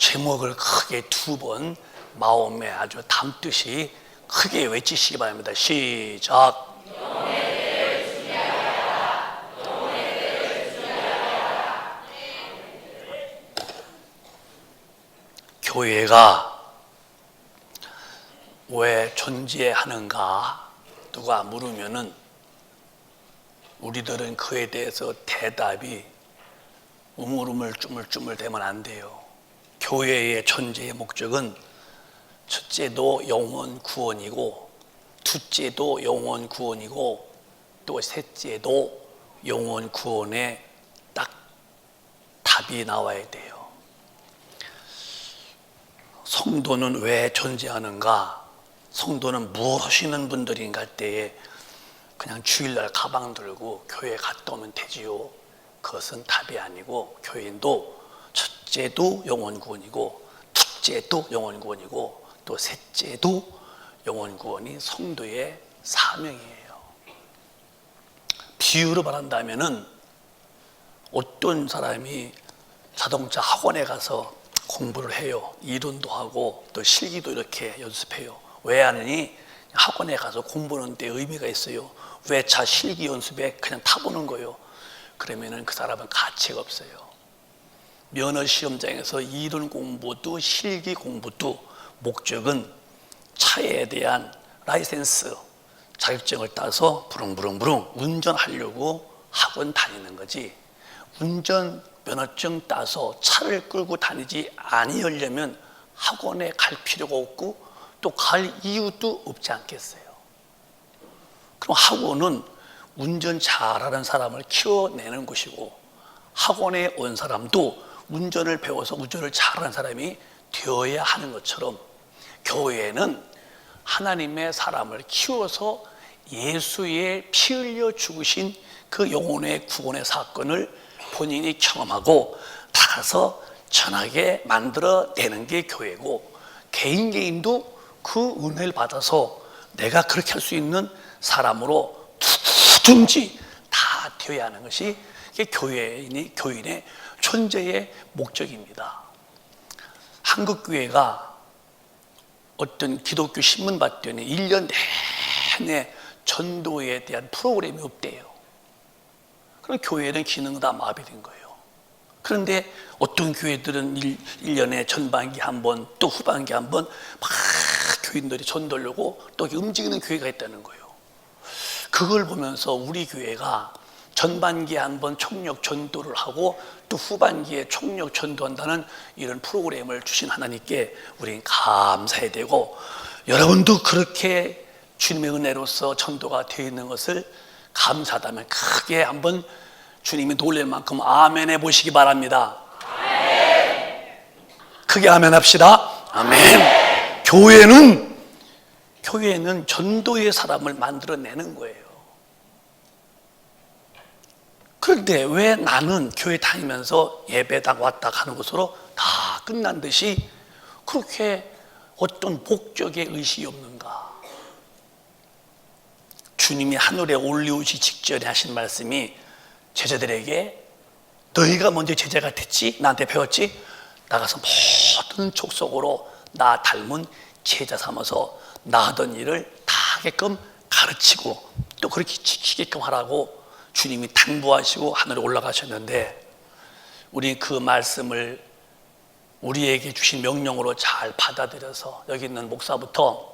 제목을 크게 2번 마음에 아주 담듯이 크게 외치시기 바랍니다. 시작. 교회가 왜 존재하는가 누가 물으면은 우리들은 그에 대해서 대답이 우물우물 대면 안 돼요. 교회의 존재의 목적은 첫째도 영혼 구원이고, 둘째도 영혼 구원이고, 또 셋째도 영혼 구원에 딱 답이 나와야 돼요. 성도는 왜 존재하는가? 성도는 무엇 하시는 분들인가 할 때에 그냥 주일날 가방 들고 교회 갔다 오면 되지요. 그것은 답이 아니고, 교인도 첫째도 영혼 구원이고, 둘째도 영혼 구원이고, 또 셋째도 영혼 구원이 성도의 사명이에요. 비유로 말한다면은 어떤 사람이 자동차 학원에 가서 공부를 해요. 이론도 하고 또 실기도 이렇게 연습해요. 왜 하느니 학원에 가서 공부하는 데 의미가 있어요. 왜 차 실기 연습에 그냥 타보는 거예요. 그러면은 그 사람은 가치가 없어요. 면허 시험장에서 이론 공부도 실기 공부도 목적은 차에 대한 라이센스 자격증을 따서 부릉부릉 운전하려고 학원 다니는 거지, 운전 면허증 따서 차를 끌고 다니지 아니하려면 학원에 갈 필요가 없고 또 갈 이유도 없지 않겠어요? 그럼 학원은 운전 잘하는 사람을 키워내는 곳이고, 학원에 온 사람도 운전을 배워서 운전을 잘하는 사람이 되어야 하는 것처럼, 교회는 하나님의 사람을 키워서 예수의 피 흘려 죽으신 그 영혼의 구원의 사건을 본인이 경험하고 다가서 전하게 만들어내는 게 교회고, 개인도 그 은혜를 받아서 내가 그렇게 할 수 있는 사람으로 누구든지 다 되어야 하는 것이 교인의 존재의 목적입니다. 한국교회가 어떤 기독교 신문 봤더니 1년 내내 전도에 대한 프로그램이 없대요. 그럼 교회는 기능 다 마비된 거예요. 그런데 어떤 교회들은 1년에 전반기 한 번, 또 후반기 한 번 막 교인들이 전도하려고 또 움직이는 교회가 있다는 거예요. 그걸 보면서 우리 교회가 전반기에 한 번 총력 전도를 하고 또 후반기에 총력 전도한다는 이런 프로그램을 주신 하나님께 우리는 감사해야 되고, 여러분도 그렇게 주님의 은혜로서 전도가 되어 있는 것을 감사하다면 크게 한번 주님이 놀랄 만큼 아멘 해보시기 바랍니다. 아멘. 크게 아멘 합시다. 아멘. 교회는 전도의 사람을 만들어내는 거예요. 그런데 왜 나는 교회 다니면서 예배당 왔다 가는 것으로 다 끝난 듯이 그렇게 어떤 목적의 의식이 없는가? 주님이 하늘에 올리우시 직전에 하신 말씀이 제자들에게, 너희가 먼저 제자가 됐지? 나한테 배웠지? 나가서 모든 족속으로 나 닮은 제자 삼아서 나 하던 일을 다 하게끔 가르치고 또 그렇게 지키게끔 하라고 주님이 당부하시고 하늘에 올라가셨는데, 우리 그 말씀을 우리에게 주신 명령으로 잘 받아들여서 여기 있는 목사부터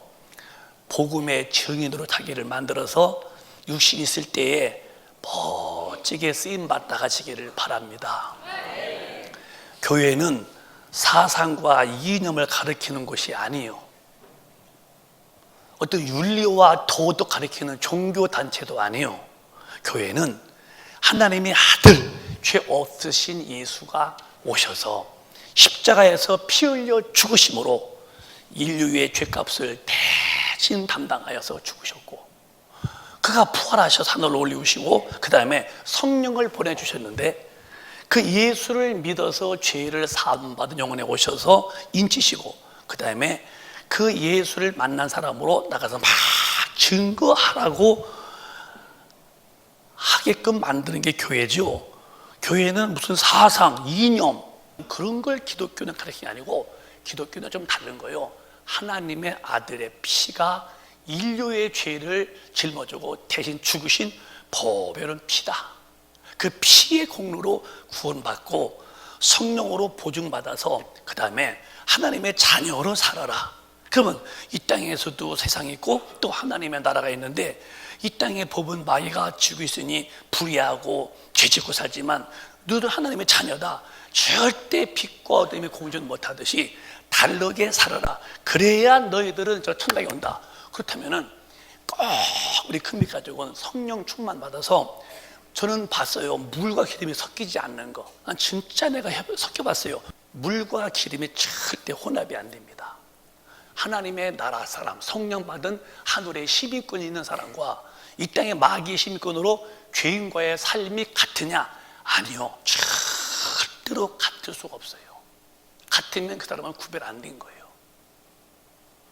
복음의 증인으로 자기를 만들어서 육신 있을 때에 멋지게 쓰임받다 가시기를 바랍니다. 교회는 사상과 이념을 가르치는 곳이 아니에요. 어떤 윤리와 도덕 가르치는 종교단체도 아니에요. 교회는 하나님의 아들, 죄 없으신 예수가 오셔서 십자가에서 피 흘려 죽으심으로 인류의 죄값을 대신 담당하여서 죽으셨고, 그가 부활하셔서 하늘로 올리우시고 그 다음에 성령을 보내주셨는데, 그 예수를 믿어서 죄를 사함받은 영혼에 오셔서 인치시고 그 다음에 그 예수를 만난 사람으로 나가서 막 증거하라고 하게끔 만드는 게 교회죠. 교회는 무슨 사상, 이념, 그런 걸 기독교는 가르치는 게 아니고, 기독교는 좀 다른 거예요. 하나님의 아들의 피가 인류의 죄를 짊어지고 대신 죽으신 보배로운 피다. 그 피의 공로로 구원받고 성령으로 보증받아서 그 다음에 하나님의 자녀로 살아라. 그러면 이 땅에서도 세상이 있고 또 하나님의 나라가 있는데, 이 땅의 법은 마귀가 지고 있으니 불의하고 죄짓고 살지만 너희들 하나님의 자녀다. 절대 빛과 어둠이 공존 못하듯이 다르게 살아라. 그래야 너희들은 저 천당에 온다. 그렇다면은 꼭 우리 큰빛 가족은 성령 충만 받아서, 저는 봤어요. 물과 기름이 섞이지 않는 거. 난 진짜 내가 섞여봤어요. 물과 기름이 절대 혼합이 안 됩니다. 하나님의 나라 사람, 성령 받은 하늘의 시민권이 있는 사람과 이 땅의 마귀의 시민권으로 죄인과의 삶이 같으냐? 아니요. 절대로 같을 수가 없어요. 같으면 그 사람은 구별 안 된 거예요.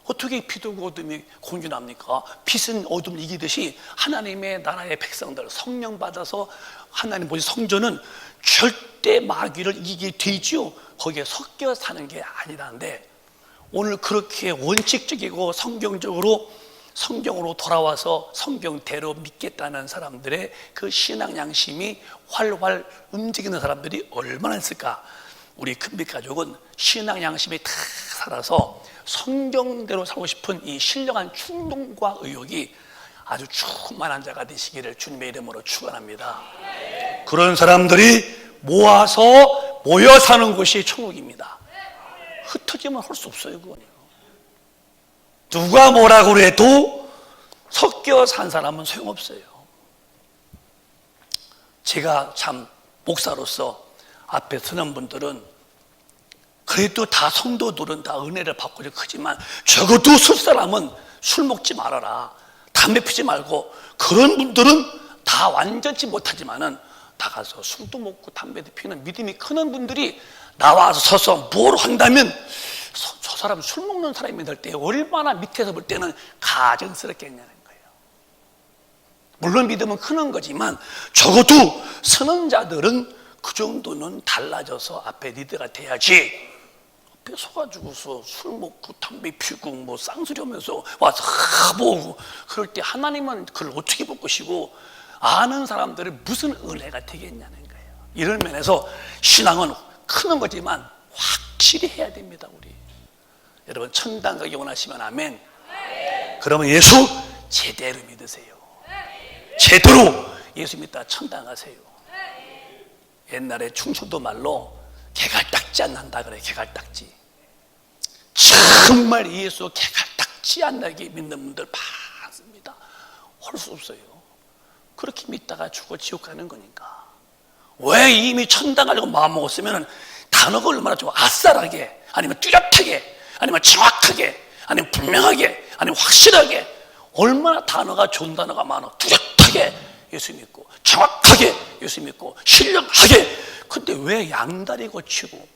어떻게 빛과 어둠이 공존합니까? 빛은 어둠을 이기듯이 하나님의 나라의 백성들, 성령 받아서 하나님 보신 성전은 절대 마귀를 이기게 되지요. 거기에 섞여 사는 게 아니라는데, 오늘 그렇게 원칙적이고 성경으로 돌아와서 성경대로 믿겠다는 사람들의 그 신앙 양심이 활활 움직이는 사람들이 얼마나 있을까? 우리 큰빛 가족은 신앙 양심이 다 살아서 성경대로 살고 싶은 이 신령한 충동과 의욕이 아주 충만한 자가 되시기를 주님의 이름으로 축원합니다. 그런 사람들이 모여 사는 곳이 천국입니다. 흩어지면 할 수 없어요. 그거는요. 누가 뭐라고 그래도 섞여 산 사람은 소용없어요. 제가 참 목사로서 앞에 서는 분들은 그래도 다 성도들은 다 은혜를 받고 크지만, 적어도 술 사람은 술 먹지 말아라, 담배 피지 말고, 그런 분들은 다 완전치 못하지만은 나가서 술도 먹고 담배도 피는 믿음이 크는 분들이 나와서 서서 뭘 한다면, 저 사람 술 먹는 사람이 될 때 얼마나 밑에서 볼 때는 가증스럽겠냐는 거예요. 물론 믿음은 크는 거지만 적어도 서는 자들은 그 정도는 달라져서 앞에 리더가 돼야지, 앞에 서가지고서 술 먹고 담배 피우고 뭐 쌍소리 하면서 와서 보고 그럴 때 하나님은 그걸 어떻게 볼 것이고, 아는 사람들은 무슨 은혜가 되겠냐는 거예요. 이런 면에서 신앙은 크는 거지만 확실히 해야 됩니다. 우리 여러분, 천당 가기 원하시면 아멘. 그러면 예수 제대로 믿으세요. 제대로 예수 믿다 천당 가세요. 옛날에 충청도 말로 개갈딱지 안 난다 그래. 개갈딱지. 정말 예수 개갈딱지 안 나게 믿는 분들 많습니다. 할 수 없어요. 그렇게 믿다가 죽어 지옥 가는 거니까. 왜 이미 천당 가려고 마음먹었으면 단어가 얼마나 좋아. 아싸라게, 아니면 뚜렷하게, 아니면 정확하게, 아니면 분명하게, 아니면 확실하게. 얼마나 단어가 좋은 단어가 많아. 뚜렷하게 예수 믿고, 정확하게 예수 믿고, 신령하게. 근데 왜 양다리 고치고?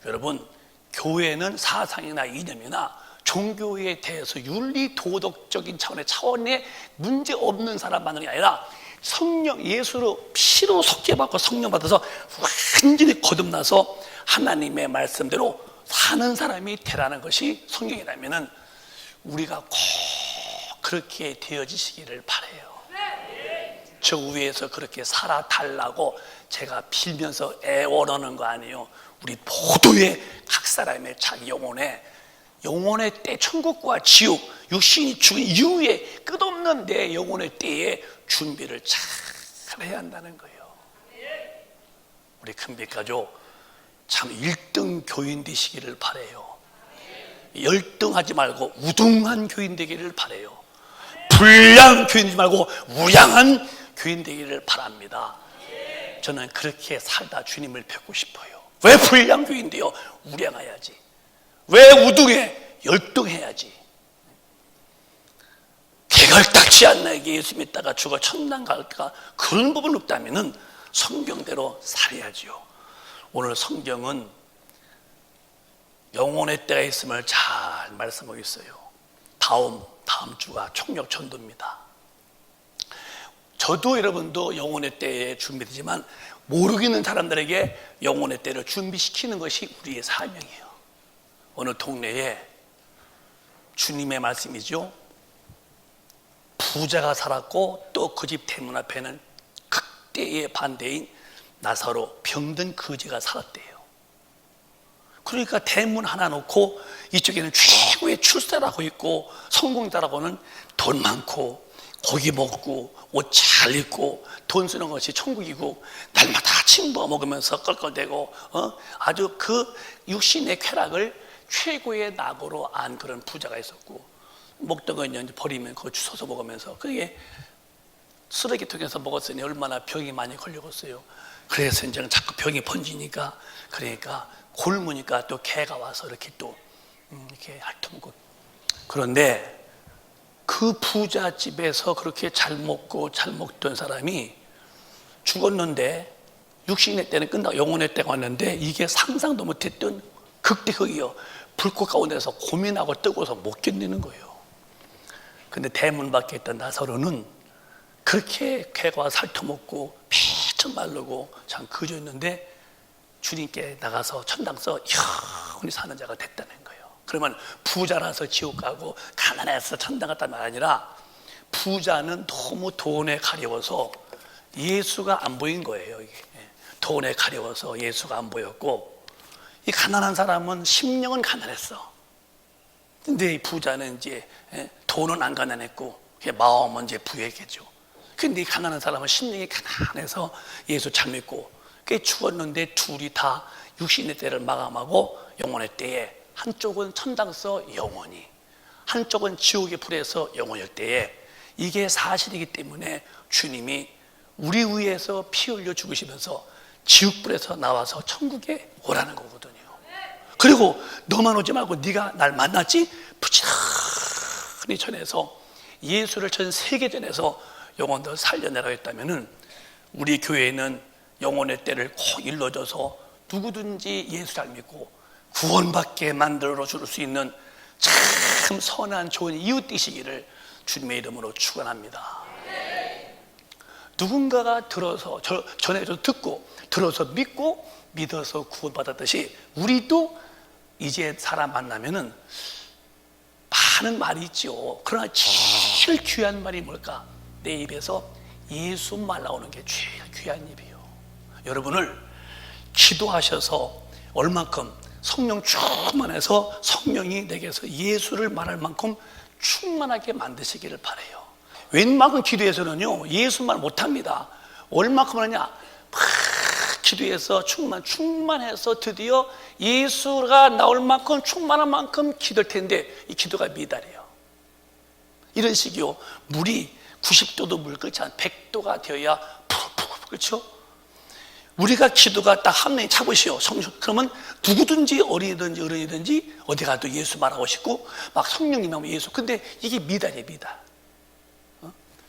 여러분, 교회는 사상이나 이념이나 종교에 대해서 윤리 도덕적인 차원의 문제 없는 사람만이 아니라 성령, 예수로 피로 속죄받고 성령 받아서 완전히 거듭나서 하나님의 말씀대로 사는 사람이 되라는 것이 성경이라면은 우리가 꼭 그렇게 되어지시기를 바라요. 저 위에서 그렇게 살아달라고 제가 빌면서 애원하는 거 아니에요. 우리 모두의 각 사람의 자기 영혼의 때, 천국과 지옥, 육신이 죽은 이후에 끝없는 내 영혼의 때에 준비를 잘 해야 한다는 거예요. 우리 큰빛 가족 참 1등 교인 되시기를 바라요. 열등하지 말고 우등한 교인 되기를 바라요. 불량 교인 되지 말고 우량한 교인 되기를 바랍니다. 저는 그렇게 살다 주님을 뵙고 싶어요. 왜 불량 교인데요? 우량해야지. 왜 우등해? 열등해야지. 개갈딱지 안 나게 예수 믿다가 죽어 천당 갈까? 그런 부분 없다면은 성경대로 살아야지요. 오늘 성경은 영혼의 때가 있음을 잘 말씀하고 있어요. 다음 주가 총력전도입니다. 저도 여러분도 영혼의 때에 준비되지만 모르고 있는 사람들에게 영혼의 때를 준비시키는 것이 우리의 사명이에요. 어느 동네에 주님의 말씀이죠. 부자가 살았고 또 그 집 대문 앞에는 극대의 반대인 나사로 병든 거지가 살았대요. 그러니까 대문 하나 놓고 이쪽에는 최고의 출세라고 있고 성공자라고는 돈 많고 고기 먹고 옷 잘 입고 돈 쓰는 것이 천국이고 날마다 침부어 먹으면서 껄껄대고 아주 그 육신의 쾌락을 최고의 낙으로 안 그런 부자가 있었고, 먹던 거 이제 버리면 그거 주워서 먹으면서 그게 쓰레기통에서 먹었으니 얼마나 병이 많이 걸려갔어요. 그래서 이제 자꾸 병이 번지니까, 그러니까 굶으니까 또 개가 와서 이렇게 또 이렇게 핥아먹고. 그런데 그 부자 집에서 그렇게 잘 먹고 잘 먹던 사람이 죽었는데 육신의 때는 끝나고 영혼의 때가 왔는데 이게 상상도 못했던 극대극이요. 불꽃 가운데서 고민하고 뜨거워서 못 견디는 거예요. 근데 대문 밖에 있던 나사로는 그렇게 괴가 살터먹고 피처 마르고 참 그저였는데 주님께 나가서 천당서 영원히 사는 자가 됐다는 거예요. 그러면 부자라서 지옥 가고 가난해서 천당 갔다는 말 아니라 부자는 너무 돈에 가려워서 예수가 안 보인 거예요. 이게. 돈에 가려워서 예수가 안 보였고, 이 가난한 사람은 심령은 가난했어. 근데 이 부자는 이제 돈은 안 가난했고 마음은 이제 부했겠죠. 근데 이 가난한 사람은 심령이 가난해서 예수 잘 믿고 꽤 죽었는데 둘이 다 육신의 때를 마감하고 영혼의 때에 한쪽은 천당서 영원히, 한쪽은 지옥의 불에서 영원일 때에 이게 사실이기 때문에 주님이 우리 위해서 피 흘려 죽으시면서 지옥불에서 나와서 천국에 오라는 거거든요. 그리고 너만 오지 말고 네가 날 만났지? 부지런히 전해서 예수를 전 세계전에서 영혼들 살려내라고 했다면은 우리 교회에는 영혼의 때를 꼭 일러줘서 누구든지 예수 잘 믿고 구원받게 만들어 줄 수 있는 참 선한 좋은 이웃 되시기를 주님의 이름으로 축원합니다. 누군가가 들어서 전해서 듣고 들어서 믿고 믿어서 구원받았듯이 우리도 이제 사람 만나면은 많은 말이 있죠. 그러나 제일 귀한 말이 뭘까? 내 입에서 예수 말 나오는 게 제일 귀한 입이에요. 여러분을 기도하셔서 얼만큼 성령 충만해서 성령이 내게서 예수를 말할 만큼 충만하게 만드시기를 바라요. 웬만큼 기도해서는요 예수 말 못합니다. 얼만큼 하냐? 막 기도해서 충만해서 드디어 예수가 나올 만큼 충만한 만큼 기도할 텐데 이 기도가 미달해요. 이런 식이요. 물이 90도도 물 끓지 않아 100도가 되어야 푹푹, 그렇죠? 우리가 기도가 딱 한 명이 차보시오. 그러면 누구든지 어린이든지 어른이든지 어디 가도 예수 말하고 싶고 막 성령님 하면 예수. 근데 이게 미달이에요, 미달.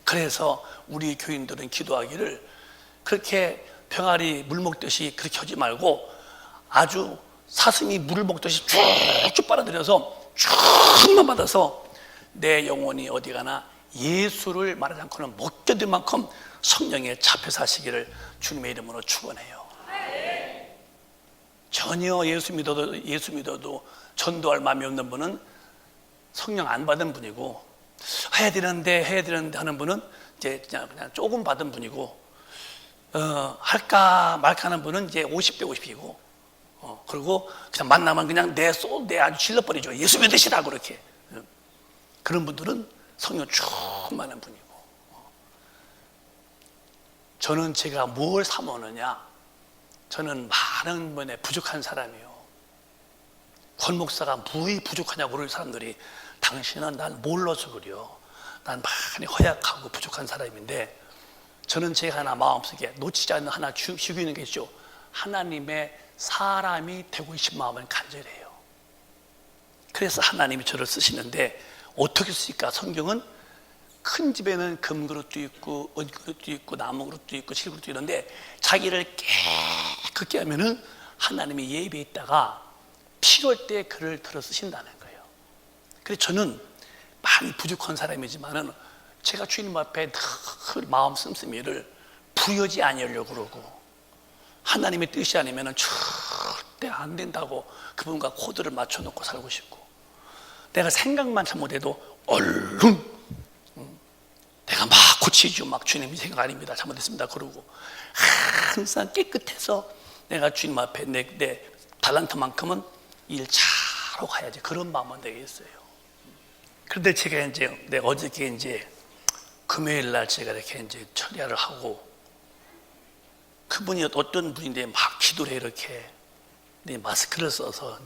그래서 우리 교인들은 기도하기를 그렇게 병아리 물 먹듯이 그렇게 하지 말고 아주 사슴이 물을 먹듯이 쭉쭉 빨아들여서 쭉만 받아서 내 영혼이 어디 가나 예수를 말하지 않고는 못 견딜 만큼 성령에 잡혀 사시기를 주님의 이름으로 축원해요. 전혀 예수 믿어도 전도할 마음이 없는 분은 성령 안 받은 분이고 해야 되는데 하는 분은 이제 그냥 조금 받은 분이고 할까 말까 하는 분은 이제 50대 50이고 그리고 그냥 만나면 그냥 내 아주 질러버리죠. 예수 믿으시라고 그렇게. 그런 분들은 성령 충만한 분이고 저는 제가 뭘 삼오느냐? 저는 많은 면에 부족한 사람이에요. 권 목사가 무엇이 부족하냐고 그럴 사람들이 당신은 날 몰라서 그래요. 난 많이 허약하고 부족한 사람인데 저는 제가 하나 마음속에 놓치지 않는 하나 쥐고 있는 게 있죠. 하나님의 사람이 되고 싶은 마음은 간절해요. 그래서 하나님이 저를 쓰시는데 어떻게 쓰실까? 성경은 큰 집에는 금그릇도 있고 은그릇도 있고 나무그릇도 있고 실그릇도 있는데 자기를 깨끗게 하면은 하나님이 예비에 있다가 필요할 때 그를 들어 쓰신다는 거예요. 그래서 저는 많이 부족한 사람이지만은 제가 주님 앞에 늘 마음 씀씀이를 부여지 아니하려고 그러고 하나님의 뜻이 아니면 절대 안 된다고 그분과 코드를 맞춰놓고 살고 싶고 내가 생각만 잘못해도 얼른 내가 막 고치죠. 막 주님 생각 아닙니다. 잘못했습니다. 그러고 항상 깨끗해서 내가 주님 앞에 내 달란트만큼은 일 잘하고 가야지. 그런 마음은 되겠어요. 그런데 제가 어저께 금요일 날 제가 이렇게 처리를 하고 그분이 어떤 분인데 막 기도를 해 이렇게 마스크를 써서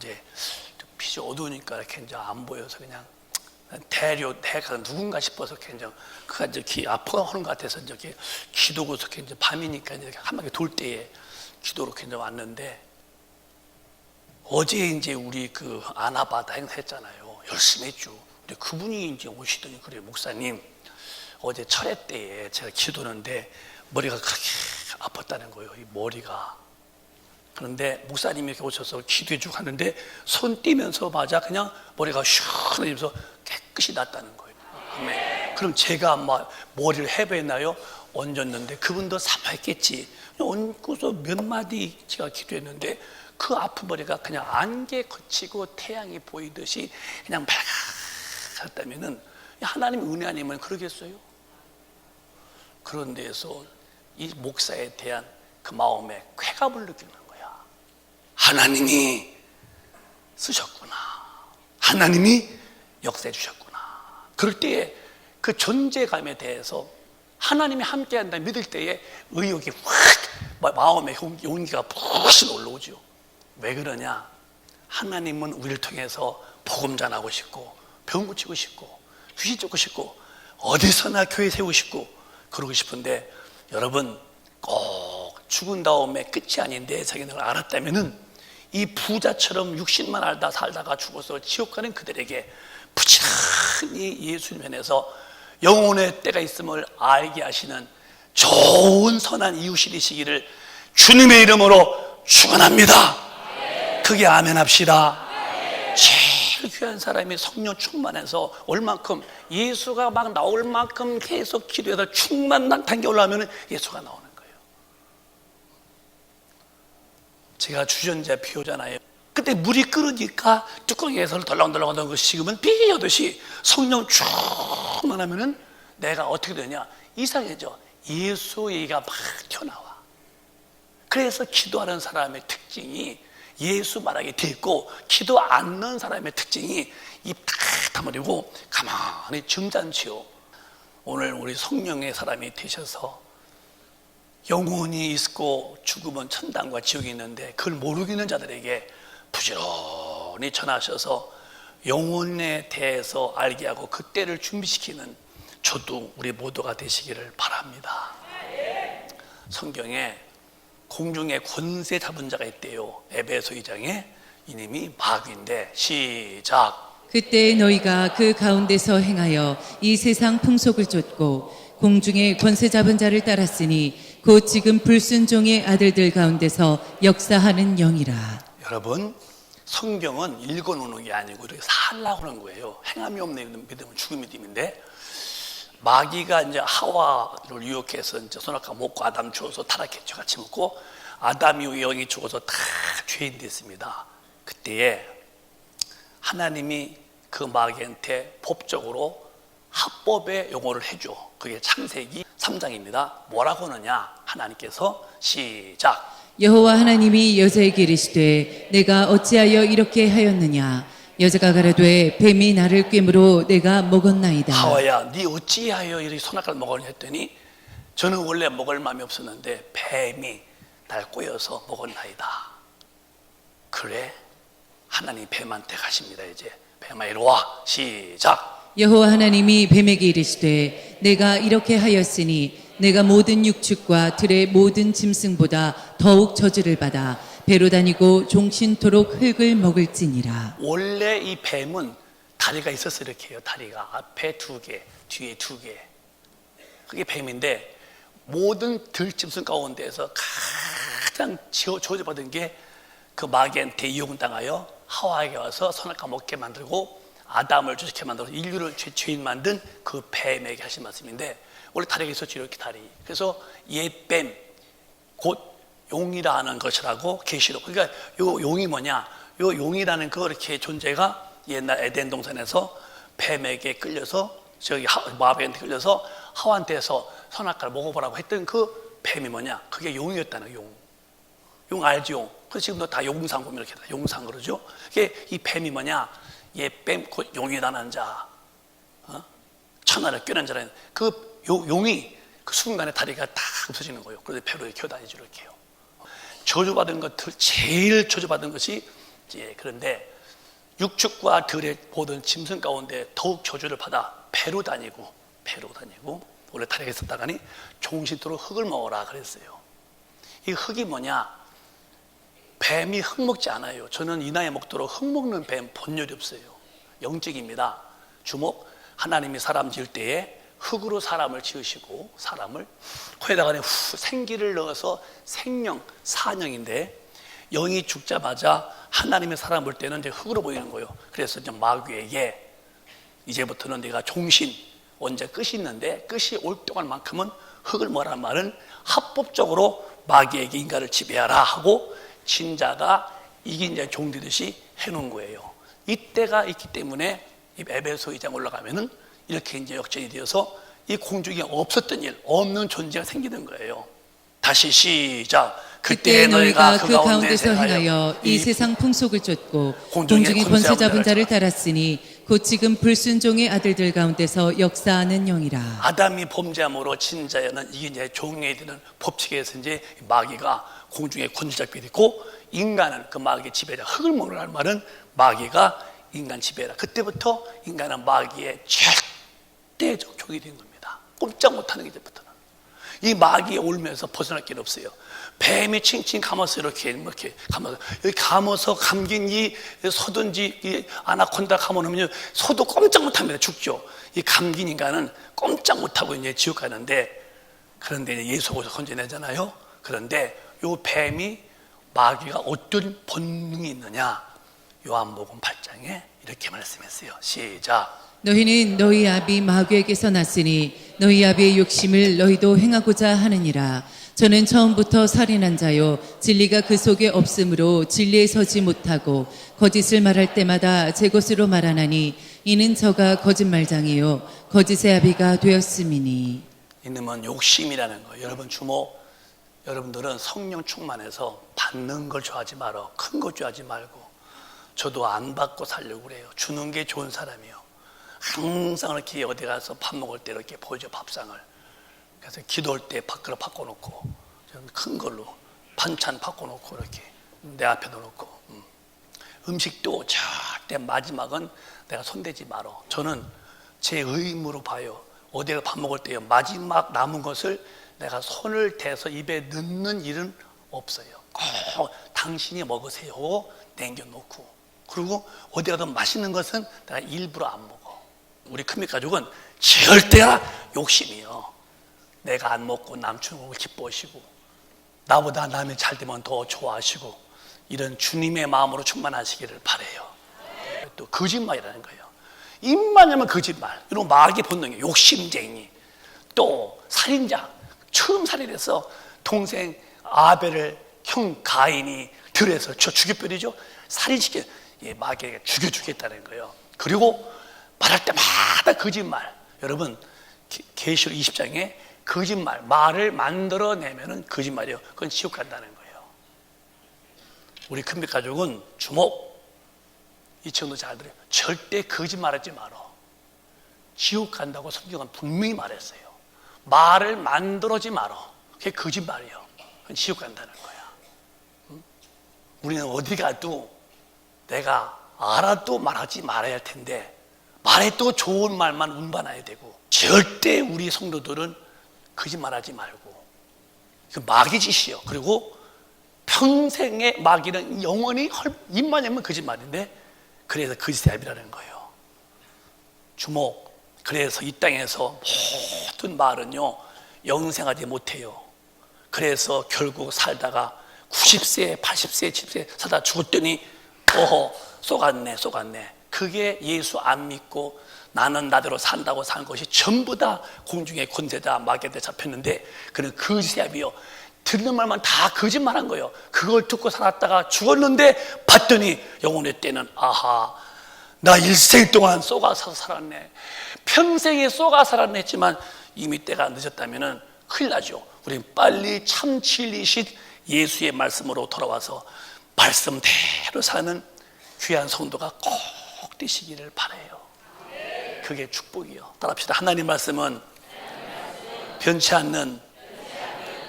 빛이 어두우니까 이렇게 안 보여서 그냥 대가 누군가 싶어서 그가 아파하는 것 같아서 이렇게 기도고서 밤이니까 이렇게 한 바퀴 돌 때에 기도로 왔는데 어제 우리 그 아나바다 행사했잖아요. 열심히 했죠. 근데 그분이 오시더니 그래요. 목사님 어제 철회 때에 제가 기도하는데 머리가 그렇게 아팠다는 거예요. 이 머리가. 그런데 목사님이 이렇게 오셔서 기도해 주고 하는데 손 띄면서 맞아 그냥 머리가 시원해지면서 깨끗이 났다는 거예요. 아멘. 그럼 제가 머리를 해배했나요? 얹었는데 그분도 사모했겠지. 얹고서 몇 마디 제가 기도했는데 그 아픈 머리가 그냥 안개 거치고 태양이 보이듯이 그냥 밝았다면은 하나님 은혜 아니면 그러겠어요? 그런 데에서 이 목사에 대한 그 마음에 쾌감을 느끼는 거야. 하나님이 쓰셨구나. 하나님이 역사해 주셨구나. 그럴 때에 그 존재감에 대해서 하나님이 함께한다 믿을 때에 의욕이 확 마음에 용기가 푹 올라오죠. 왜 그러냐? 하나님은 우리를 통해서 복음 전하고 싶고 병 고치고 싶고 귀신 쫓고 싶고 어디서나 교회 세우고 싶고 그러고 싶은데 여러분 꼭 죽은 다음에 끝이 아닌데 자기는 알았다면은 이 부자처럼 육신만 알다 살다가 죽어서 지옥 가는 그들에게 부지런히 예수님 면에서 영혼의 때가 있음을 알게 하시는 좋은 선한 이웃이 되시기를 주님의 이름으로 축원합니다. 크게 아멘 합시다. 제일 귀한 사람이 성령 충만해서 얼만큼 예수가 막 나올 만큼 계속 기도해서 충만한 단계 올라가면 예수가 나오는 거예요. 제가 주전자 비우잖아요. 그때 물이 끓으니까 뚜껑에서 덜렁덜렁 하던 거 식으면 비오듯이 성령 충만하면 내가 어떻게 되냐? 이상해져. 예수 얘기가 막 튀어나와. 그래서 기도하는 사람의 특징이 예수 말하게 돼 있고 기도 안 넣는 사람의 특징이 입 탁 다물고 가만히 점잖지요. 오늘 우리 성령의 사람이 되셔서 영혼이 있고 죽으면 천당과 지옥이 있는데 그걸 모르는 자들에게 부지런히 전하셔서 영혼에 대해서 알게 하고 그 때를 준비시키는 저도 우리 모두가 되시기를 바랍니다. 성경에 공중에 권세 잡은 자가 있대요. 에베소 2장에 이름이 마귀인데 시작. 그때 너희가 그 가운데서 행하여 이 세상 풍속을 쫓고 공중에 권세 잡은 자를 따랐으니 곧 지금 불순종의 아들들 가운데서 역사하는 영이라. 여러분 성경은 읽어놓는 게 아니고 이렇게 살라고 하는 거예요. 행함이 없는 믿음은 죽은 믿음인데 마귀가 하와를 유혹해서 선악과 먹고 아담 주워서 타락했죠. 같이 먹고 아담이 영이 죽어서 다 죄인 됐습니다. 그때에 하나님이 그 마귀한테 법적으로 합법의 용어를 해줘. 그게 창세기 3장입니다. 뭐라고 하느냐? 하나님께서 시작. 여호와 하나님이 여자에게 이르시되 내가 어찌하여 이렇게 하였느냐? 여자가 가라되 뱀이 나를 꿰므로 내가 먹었나이다. 하와야 네 어찌하여 이렇게 선악과를 먹었냐 했더니 저는 원래 먹을 마음이 없었는데 뱀이 날 꼬여서 먹었나이다. 그래 하나님 뱀한테 가십니다. 이제 뱀아 이리 와. 시작. 여호와 하나님이 뱀에게 이르시되 내가 이렇게 하였으니 내가 모든 육축과 들의 모든 짐승보다 더욱 저주를 받아 배로 다니고 종신토록 흙을 먹을지니라. 원래 이 뱀은 다리가 있었어. 이렇게 해요. 다리가 앞에 2개 뒤에 2개 그게 뱀인데 모든 들짐승 가운데에서 가장 저주받은 게 그 마귀한테 이용당하여 하와에게 와서 선악과 먹게 만들고 아담을 주식해 만들어서 인류를 죄인 만든 그 뱀에게 하신 말씀인데, 원래 다리가 있었죠, 이렇게 다리. 그래서 옛뱀, 곧 용이라는 것이라고 계시록. 그러니까 요 용이 뭐냐? 요 용이라는 그 이렇게 존재가 옛날 에덴 동산에서 뱀에게 끌려서 저기 모압에게 끌려서 하와한테서 선악과를 먹어보라고 했던 그 뱀이 뭐냐? 그게 용이었다는 거예요. 용 알지, 용? 그래서 지금도 다 용상 보면 이렇게 다 용상 그러죠. 이게 이 뱀이 뭐냐? 옛뱀 곧 용이라는 자, 천하를 꿰는 자라는 그 용이 그 순간에 다리가 다 없어지는 거예요. 그래서 배로 이렇게 다니죠, 이렇게요. 저주받은 것들, 제일 저주받은 것이 이제, 그런데 육축과 들의 모든 짐승 가운데 더욱 저주를 받아 배로 다니고 원래 다리가 있었다가니 종신토록 흙을 먹어라 그랬어요. 이 흙이 뭐냐? 뱀이 흙 먹지 않아요. 저는 이 나이에 먹도록 흙 먹는 뱀 본 적이 없어요. 영적입니다. 주목, 하나님이 사람 지을 때에 흙으로 사람을 지으시고 사람을 코에다가 생기를 넣어서 생명, 사명인데 영이 죽자마자 하나님의 사람 볼 때는 이제 흙으로 보이는 거예요. 그래서 이제 마귀에게 이제부터는 네가 종신, 언제 끝이 있는데 끝이 올 동안만큼은 흙을 먹으라는 말은 합법적으로 마귀에게 인간을 지배하라 하고 진자가 이긴 자 종되듯이 해놓은 거예요. 이때가 있기 때문에 이 에베소 2장 올라가면은 이렇게 이제 역전이 되어서 이 공중에 없었던 일, 없는 존재가 생기는 거예요. 다시 시작. 그때 너희가 그 가운데서 행하여 이 세상 풍속을 쫓고 공중의 권세 잡은 자를 따랐으니 곧 지금 불순종의 아들들 가운데서 역사하는 영이라. 아담이 범죄함으로 진자는 이게 이제 종에 되는 법칙에서 이제 마귀가 공중에 권세 잡게 됐고, 인간은 그 마귀의 지배자, 흙을 먹으라는 말은 마귀가 인간 지배라. 그때부터 인간은 마귀의 절대적 종이 된 겁니다. 꼼짝 못하는 게 이제부터는. 이 마귀에 올면서 벗어날 길은 없어요. 뱀이 칭칭 감아서 이렇게 감아서 여기 감아서 감긴 이 소든지 이 아나콘다 감아놓으면 소도 꼼짝 못합니다. 죽죠. 이 감긴 인간은 꼼짝 못하고 이제 지옥 가는데, 그런데 이제 예수가 오셔서 건져내잖아요. 그런데 요 뱀이 마귀가 어떤 본능이 있느냐? 요한복음 8장에 이렇게 말씀했어요. 시작. 너희는 너희 아비 마귀에게서 났으니 너희 아비의 욕심을 너희도 행하고자 하느니라. 저는 처음부터 살인한 자요 진리가 그 속에 없으므로 진리에 서지 못하고 거짓을 말할 때마다 제 것으로 말하나니 이는 저가 거짓말장이요 거짓의 아비가 되었음이니. 이놈은 욕심이라는 거예요. 여러분 주목. 여러분들은 성령 충만해서 받는 걸 좋아하지 말어. 큰 거 좋아하지 말고. 저도 안 받고 살려고 그래요. 주는 게 좋은 사람이요. 항상 이렇게 어디 가서 밥 먹을 때 이렇게 보여줘, 밥상을. 그래서 기도할 때 밥그릇 바꿔놓고, 큰 걸로 반찬 바꿔놓고 이렇게 내 앞에 놓고, 음식도 절대 마지막은 내가 손대지 말어. 저는 제 의무로 봐요. 어디가 밥 먹을 때요, 마지막 남은 것을 내가 손을 대서 입에 넣는 일은 없어요. 꼭 당신이 먹으세요 남겨놓고. 그리고 어디 가든 맛있는 것은 내가 일부러 안 먹어. 우리 큰빛 가족은 절대 욕심이요. 내가 안 먹고 남충을 기뻐하시고 나보다 남이 잘 되면 더 좋아하시고 이런 주님의 마음으로 충만하시기를 바라요. 또 거짓말이라는 거예요. 입만 열면 거짓말. 이런 마귀의 본능이에요. 욕심쟁이. 또 살인자. 처음 살인해서 동생 아벨을 형 가인이 들에서 죽여버리죠. 살인시켜 마귀에게 죽여주겠다는 거예요. 그리고 말할 때마다 거짓말. 여러분 계시록 20장에 거짓말, 말을 만들어내면은 거짓말이에요. 그건 지옥 간다는 거예요. 우리 큰빛 가족은 주목. 이 친구도 잘 들어요. 절대 거짓말하지 말어. 지옥 간다고 성경은 분명히 말했어요. 말을 만들어지 말어. 그게 거짓말이에요. 그건 지옥 간다는 거야. 우리는 어디 가도 내가 알아도 말하지 말아야 할 텐데 말해도 좋은 말만 운반해야 되고, 절대 우리 성도들은 거짓말하지 말고. 그 마귀 짓이요. 그리고 평생의 마귀는 영원히 입만 열면 거짓말인데, 그래서 거짓의 아비라는 거예요. 주목. 그래서 이 땅에서 모든 말은요 영생하지 못해요. 그래서 결국 살다가 90세, 80세, 70세 살다 죽었더니 쏘갔네. 그게 예수 안 믿고 나는 나대로 산다고 산 것이 전부 다 공중의 권세자 마귀한테 잡혔는데, 그는 거짓이요, 듣는 말만 다 거짓말한 거예요. 그걸 듣고 살았다가 죽었는데 봤더니 영혼의 때는 아하, 나 일생 동안 쏘가서 살았네, 평생에 쏘가 살았네 했지만 이미 때가 늦었다면 큰일 나죠. 우리는 빨리 참 진리신 예수의 말씀으로 돌아와서 말씀대로 사는 귀한 성도가 꼭 되시기를 바라요. 그게 축복이요. 따라합시다. 하나님 말씀은 변치 않는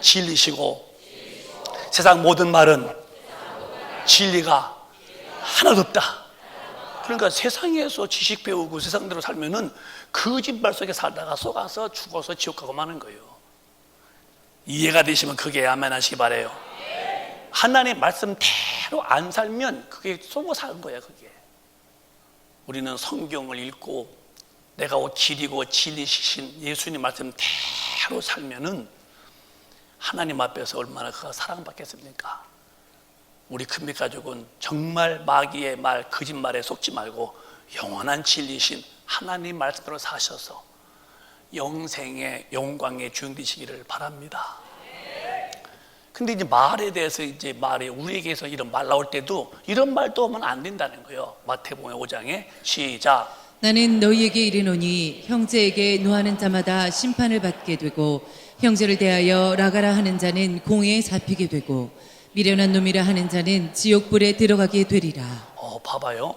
진리시고 세상 모든 말은 진리가 하나도 없다. 그러니까 세상에서 지식 배우고 세상대로 살면은 거짓말 속에 살다가 속아서 죽어서 지옥 가고 마는 거예요. 이해가 되시면 그게 아멘 하시기 바라요. 하나님의 말씀대로 안 살면 그게 속어 사는 거야. 그게 우리는 성경을 읽고 내가 길이고 진리시신 예수님 말씀대로 살면은 하나님 앞에서 얼마나 그가 사랑받겠습니까? 우리 큰빛 가족은 정말 마귀의 말, 거짓말에 속지 말고 영원한 진리신 하나님 말씀대로 사셔서 영생의 영광의 주인 되시기를 바랍니다. 근데 이제 말에 대해서 이제 말이 우리에게서 이런 말 나올 때도 이런 말도 하면 안 된다는 거예요. 마태복음 5장에 시작. 나는 너희에게 이르노니 형제에게 노하는 자마다 심판을 받게 되고 형제를 대하여 나가라 하는 자는 공회에 잡히게 되고 미련한 놈이라 하는 자는 지옥불에 들어가게 되리라. 봐봐요.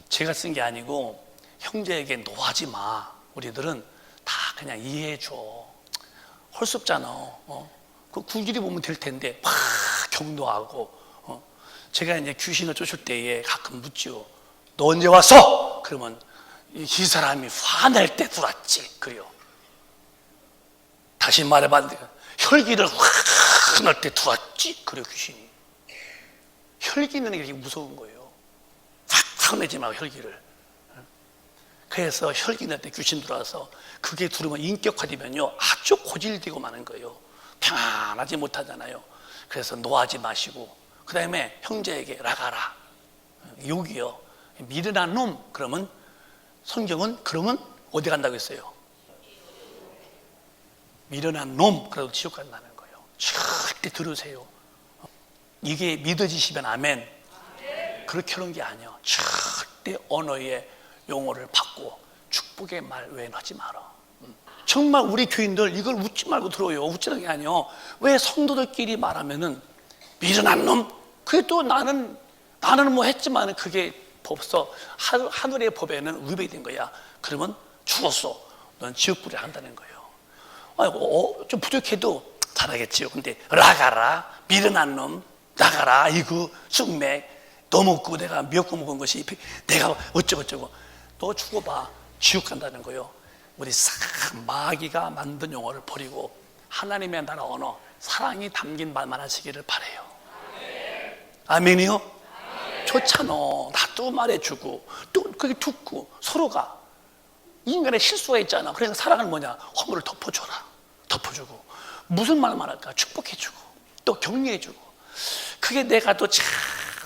제가 쓴 게 아니고 형제에게 노하지 마. 우리들은 다 그냥 이해해 줘. 헐섭잖아. 그 구질이 보면 될 텐데 막 격노하고. 제가 이제 귀신을 쫓을 때에 가끔 묻죠. 너 언제 왔어? 그러면 이 사람이 화날 때 들어왔지. 그래요. 다시 말해봤는데 혈기를 확 날 때 들어왔지. 그래요. 귀신이. 혈기는 이렇게 무서운 거예요. 확 내지 말고 혈기를. 그래서 혈기 날 때 귀신 들어와서 그게 들으면 인격화되면요 아주 고질되고 마는 거예요. 평안하지 못하잖아요. 그래서 노하지 마시고 그 다음에 형제에게 나가라. 욕이요. 미련한 놈. 그러면 성경은 그러면 어디 간다고 했어요? 미련한 놈. 그래도 지옥 간다는 거예요. 절대 들으세요. 이게 믿어지시면 아멘. 그렇게 하는 게 아니에요. 절대 언어의 용어를 받고 축복의 말 외엔 하지 마라. 정말 우리 교인들 이걸 웃지 말고 들어요. 웃지는 게 아니에요. 왜 성도들끼리 말하면은 미련한 놈? 그래도 나는 뭐 했지만 그게 벌써 하늘의 법에는 위배가 된 거야. 그러면 죽었어. 넌 지옥불에 한다는 거예요. 아이고, 좀 부족해도 잘하겠지요. 근데 나가라, 미련한 놈, 나가라. 이거 쑥맥 너 먹고 내가 미역국 먹은 것이 내가 어쩌고저쩌고. 너 죽어봐. 지옥 간다는 거예요. 우리 싹 마귀가 만든 용어를 버리고 하나님의 나라 언어, 사랑이 담긴 말만 하시기를 바라요. 아멘이요? 아멘. 좋잖아. 나도 말해주고 또 그게 듣고 서로가 인간의 실수가 있잖아. 그래서 사랑은 뭐냐? 허물을 덮어줘라. 덮어주고 무슨 말만 할까? 축복해주고 또 격려해주고. 그게 내가 또 참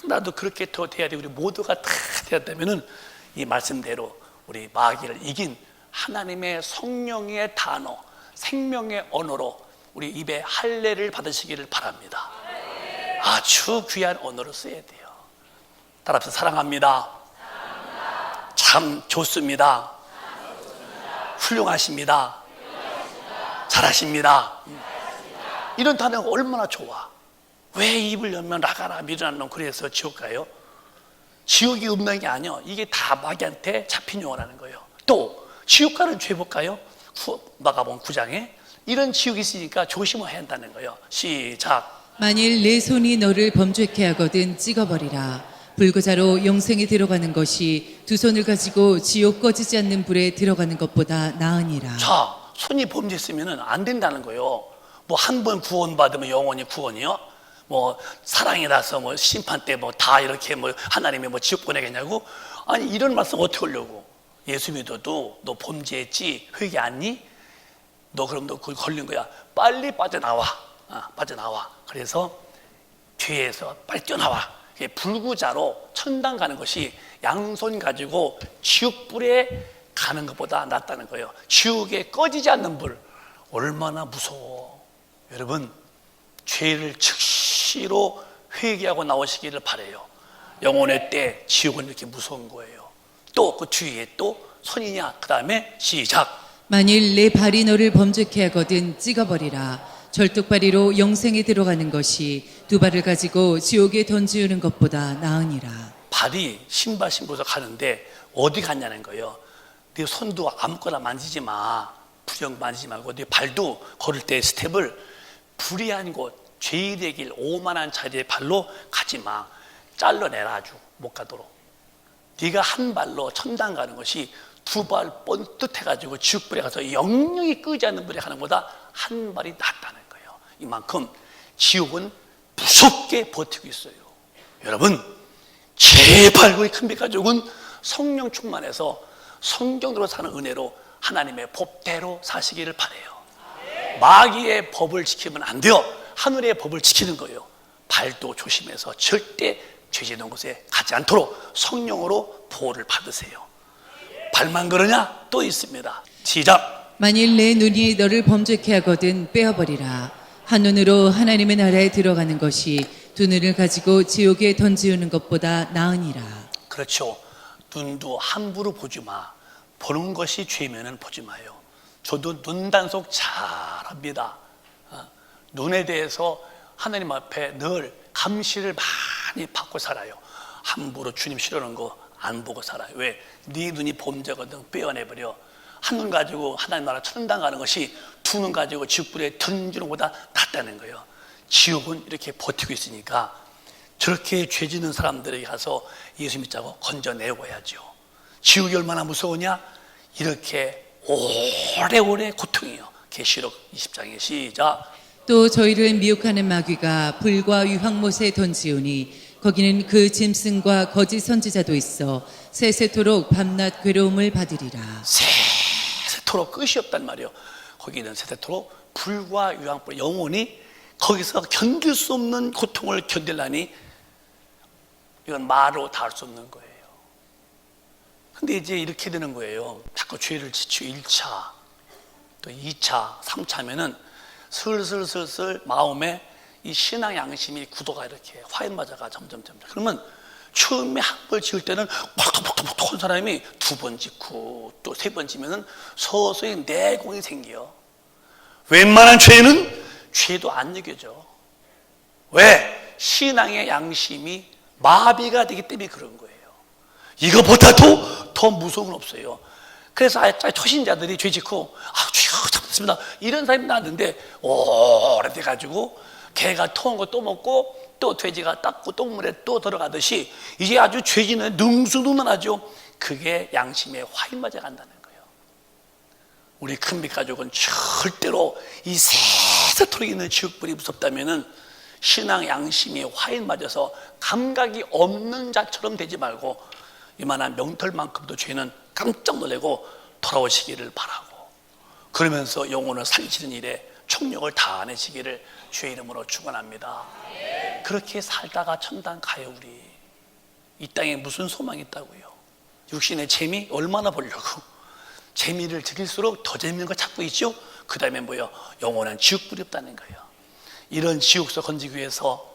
나도 그렇게 더 돼야 돼. 우리 모두가 다 되었다면은 이 말씀대로 우리 마귀를 이긴 하나님의 성령의 단어, 생명의 언어로 우리 입에 할례를 받으시기를 바랍니다. 아주 귀한 언어로 써야 돼요. 따라서 사랑합니다. 참 좋습니다. 훌륭하십니다. 잘하십니다. 이런 단어가 얼마나 좋아. 왜 입을 열면 나가라 미련한 놈 그래서 지옥 가요? 지옥이 없는 게 아니에요. 이게 다 마귀한테 잡힌 용어라는 거예요. 또 지옥 가는 죄 볼까요? 마가복음 9장에 이런 지옥이 있으니까 조심을 해야 한다는 거예요. 시작. 만일 내 손이 너를 범죄케 하거든 찍어버리라. 불구자로 영생에 들어가는 것이 두 손을 가지고 지옥 꺼지지 않는 불에 들어가는 것보다 나으니라. 자, 손이 범죄했으면 안 된다는 거예요. 뭐 한 번 구원받으면 영원히 구원이요? 뭐 사랑이라서 뭐 심판 때 뭐 다 이렇게 뭐 하나님이 뭐 지옥 보내겠냐고? 아니 이런 말씀 어떻게 하려고? 예수 믿어도 너 범죄했지? 회개 안니? 너 그럼 너 그걸 걸린 거야. 빨리 빠져나와. 빠져나와. 그래서 뒤에서 빨리 뛰어나와. 불구자로 천당 가는 것이 양손 가지고 지옥불에 가는 것보다 낫다는 거예요. 지옥에 꺼지지 않는 불, 얼마나 무서워. 여러분, 죄를 즉시로 회개하고 나오시기를 바라요. 영혼의 때 지옥은 이렇게 무서운 거예요. 또 그 뒤에 또 선이냐, 그 다음에 시작. 만일 내 발이 너를 범죄케 하거든 찍어버리라. 절뚝발이로 영생에 들어가는 것이 두 발을 가지고 지옥에 던지우는 것보다 나으니라. 발이 신발 신고서 가는데 어디 갔냐는 거예요. 네 손도 아무거나 만지지 마. 부정 만지지 말고 네 발도 걸을 때 스텝을 불의한 곳, 죄인의 길, 오만한 자리의 발로 가지 마. 잘라내라, 아주 못 가도록. 네가 한 발로 천당 가는 것이 두 발 번뜩해가지고 지옥불에 가서 영영이 끄지 않는 불에 가는 것보다 한 발이 낫다는 거예요. 이만큼 지옥은 무섭게 버티고 있어요. 여러분, 제발 우리 큰빛가족은 성령 충만해서 성경대로 사는 은혜로 하나님의 법대로 사시기를 바라요. 마귀의 법을 지키면 안 돼요. 하늘의 법을 지키는 거예요. 발도 조심해서 절대 죄 짓는 곳에 가지 않도록 성령으로 보호를 받으세요. 발만 그러냐? 또 있습니다. 시작. 만일 내 눈이 너를 범죄케 하거든 빼어버리라. 한 눈으로 하나님의 나라에 들어가는 것이 두 눈을 가지고 지옥에 던지우는 것보다 나으니라. 그렇죠. 눈도 함부로 보지 마. 보는 것이 죄면은 보지 마요. 저도 눈 단속 잘합니다. 눈에 대해서 하나님 앞에 늘 감시를 많이 받고 살아요. 함부로 주님 싫어하는 거 안 보고 살아요. 왜? 네 눈이 범죄거든 빼어내버려. 한 눈 가지고 하나님 나라 천당 가는 것이 두 눈 가지고 지옥불에 던지는 것보다 낫다는 거예요. 지옥은 이렇게 버티고 있으니까 저렇게 죄 짓는 사람들에게 가서 예수 믿자고 건져내고 해야죠. 지옥이 얼마나 무서우냐? 이렇게 오래오래 고통이에요. 계시록 20장의 시작. 또 저희를 미혹하는 마귀가 불과 유황못에 던지우니 거기는 그 짐승과 거짓 선지자도 있어 세세토록 밤낮 괴로움을 받으리라. 세세토록 끝이 없단 말이에요. 거기는 세세토록 불과 유황불, 영혼이 거기서 견딜 수 없는 고통을 견딜라니 이건 말로 다 할 수 없는 거예요. 근데 이제 이렇게 되는 거예요. 자꾸 죄를 지치고 1차, 또 2차, 3차면은 슬슬 마음에 이 신앙 양심이 구도가 이렇게 화인마저가 점점. 그러면 처음에 한 번 지을 때는 톡톡톡톡 한 사람이 두 번 짓고 또 세 번 지면은 서서히 내공이 생겨. 웬만한 죄는 죄도 안 여겨져. 왜? 신앙의 양심이 마비가 되기 때문에 그런 거예요. 이거보다도 더 무서운 건 없어요. 그래서 초신자들이 죄 짓고 죄가 잘못했습니다 이런 사람이 나왔는데 오래돼가지고 개가 토한 거 또 먹고 또 돼지가 닦고 똥물에 또 들어가듯이 이제 아주 죄 짓는 능수능란하죠. 그게 양심의 화인 맞아 간다는 거예요. 우리 큰빛 가족은 절대로 이 세세토록 있는 지옥불이 무섭다면은 신앙 양심이 화인 맞아서 감각이 없는 자처럼 되지 말고 이만한 명털만큼도 죄는 깜짝 놀라고 돌아오시기를 바라고, 그러면서 영혼을 살리시는 일에 총력을 다하시기를 주의 이름으로 축원합니다. 그렇게 살다가 천당 가요. 우리 이 땅에 무슨 소망이 있다고요? 육신의 재미 얼마나 보려고. 재미를 즐길수록 더 재밌는 거 찾고 있죠. 그 다음에 뭐요? 영원한 지옥불이 없다는 거예요. 이런 지옥서 건지기 위해서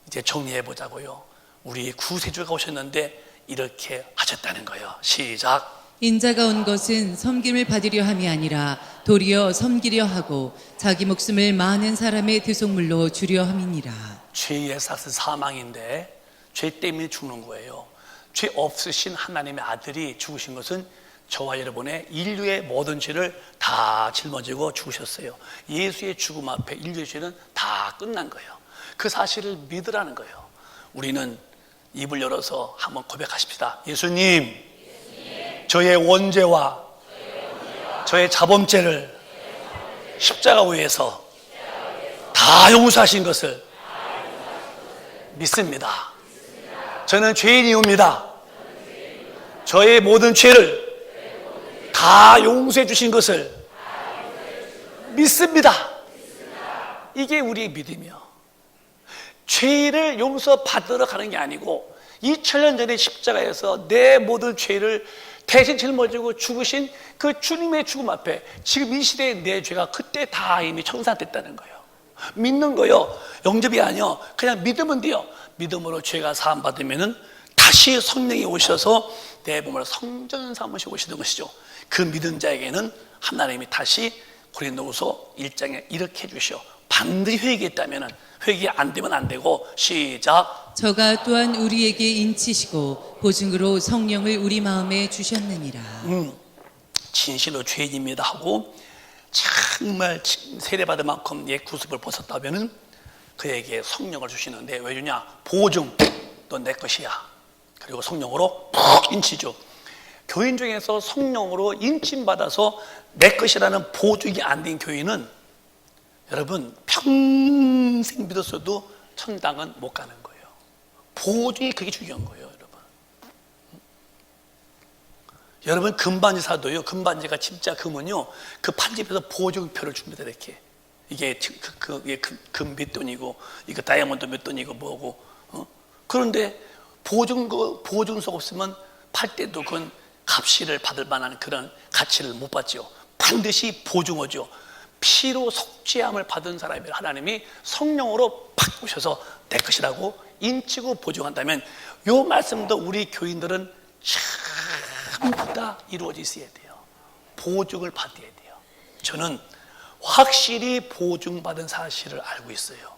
이제 정리해 보자고요. 우리 구세주가 오셨는데 이렇게 하셨다는 거예요. 시작. 인자가 온 것은 섬김을 받으려 함이 아니라 도리어 섬기려 하고 자기 목숨을 많은 사람의 대속물로 주려 함이니라. 죄의 삭은 사망인데 죄 때문에 죽는 거예요. 죄 없으신 하나님의 아들이 죽으신 것은 저와 여러분의 인류의 모든 죄를 다 짊어지고 죽으셨어요. 예수의 죽음 앞에 인류의 죄는 다 끝난 거예요. 그 사실을 믿으라는 거예요. 우리는 입을 열어서 한번 고백하십시다. 예수님, 저의 원죄와 저의 자범죄를 십자가 위에서 다 용서하신 것을 믿습니다. 저는 죄인이옵니다. 저의 모든 죄를 다 용서해 주신 것을 믿습니다. 이게 우리의 믿음이요. 죄를 용서받으러 가는 게 아니고 2000년 전에 십자가에서 내 모든 죄를 대신 짊어지고 죽으신 그 주님의 죽음 앞에 지금 이 시대의 내 죄가 그때 다 이미 청산됐다는 거예요. 믿는 거요. 영접이 아니요. 그냥 믿으면 돼요. 믿음으로 죄가 사함 받으면은 다시 성령이 오셔서 내 몸을 성전 삼으시고 오시는 것이죠. 그 믿은 자에게는 하나님이 다시 고린도후서 1장에 이렇게 해주시오. 반드시 회개했다면은 회개 안 되면 안 되고 시작. 저가 또한 우리에게 인치시고 보증으로 성령을 우리 마음에 주셨느니라. 진실로 죄인입니다 하고 정말 세례받을 만큼 옛 구습을 벗었다면은 그에게 성령을 주시는데 왜 주냐? 보증, 너 내 것이야. 그리고 성령으로 푹 인치죠. 교인 중에서 성령으로 인침받아서 내 것이라는 보증이 안 된 교인은 여러분 평생 믿었어도 천당은 못 가는 거예요. 보증이 그게 중요한 거예요, 여러분. 여러분 금반지 사도요. 금반지가 진짜 금은요. 그 판집에서 보증표를 줍니다. 이렇게 이게 금 몇 돈이고 이거 다이아몬드 몇 돈이고 뭐고. 그런데 보증서 없으면 팔 때도 그건 값을 받을 만한 그런 가치를 못 받죠. 반드시 보증어죠. 피로 속죄함을 받은 사람이 하나님이 성령으로 팍 오셔서 내 것이라고 인치고 보증한다면 이 말씀도 우리 교인들은 전부 다 이루어져 야 돼요. 보증을 받아야 돼요. 저는 확실히 보증받은 사실을 알고 있어요.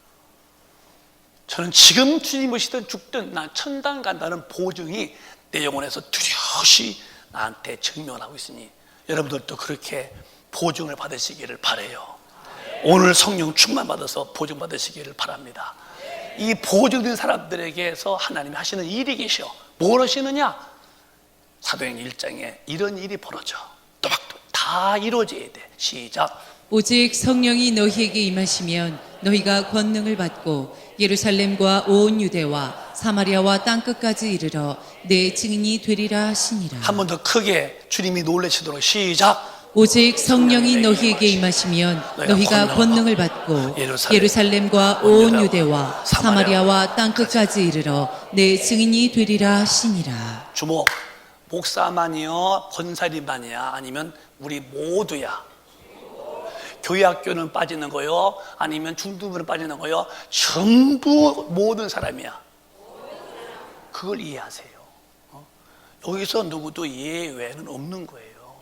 저는 지금 주님 오시든 죽든 난 천당 간다는 보증이 내 영혼에서 뚜렷이 나한테 증명하고 있으니 여러분들도 그렇게 보증을 받으시기를 바라요. 오늘 성령 충만 받아서 보증 받으시기를 바랍니다. 이 보증된 사람들에게서 하나님이 하시는 일이 계셔. 뭘 하시느냐? 사도행전 1장에 이런 일이 벌어져. 또박또박 다 이루어져야 돼. 시작. 오직 성령이 너희에게 임하시면 너희가 권능을 받고 예루살렘과 온 유대와 사마리아와 땅끝까지 이르러 내 증인이 되리라 하시니라. 한 번 더 크게 주님이 놀라시도록 시작. 오직 성령이 너희에게 임하시면 너희가 권능을 받고 예루살렘과 온 유대와 사마리아와 땅끝까지 이르러 내 증인이 되리라 하시니라. 주목, 목사만이요 권사님만이야 아니면 우리 모두야? 교회학교는 빠지는 거요 아니면 중등부는 빠지는 거요? 전부 모든 사람이야. 그걸 이해하세요. 여기서 누구도 예외는 없는 거예요.